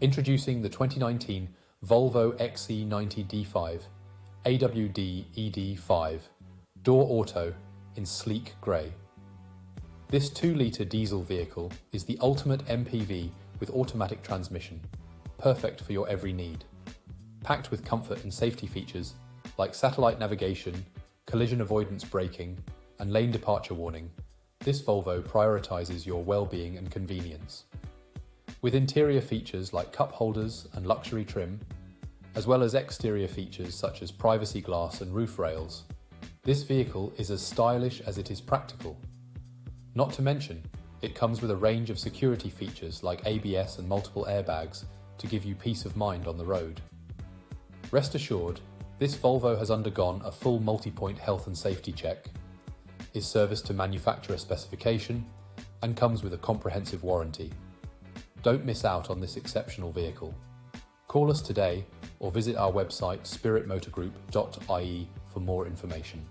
Introducing the 2019 Volvo Xc90 D5, AWD ED5, door auto in sleek grey. This 2-litre diesel vehicle is the ultimate MPV with automatic transmission, perfect for your every need. Packed with comfort and safety features like satellite navigation, collision avoidance braking, and lane departure warning, this Volvo prioritizes your well-being and convenience. With interior features like cup holders and luxury trim, as well as exterior features such as privacy glass and roof rails, this vehicle is as stylish as it is practical. Not to mention, it comes with a range of security features like ABS and multiple airbags to give you peace of mind on the road. Rest assured, this Volvo has undergone a full multi-point health and safety check, is serviced to manufacturer specification, and comes with a comprehensive warranty. Don't miss out on this exceptional vehicle. Call us today or visit our website spiritmotorgroup.ie for more information.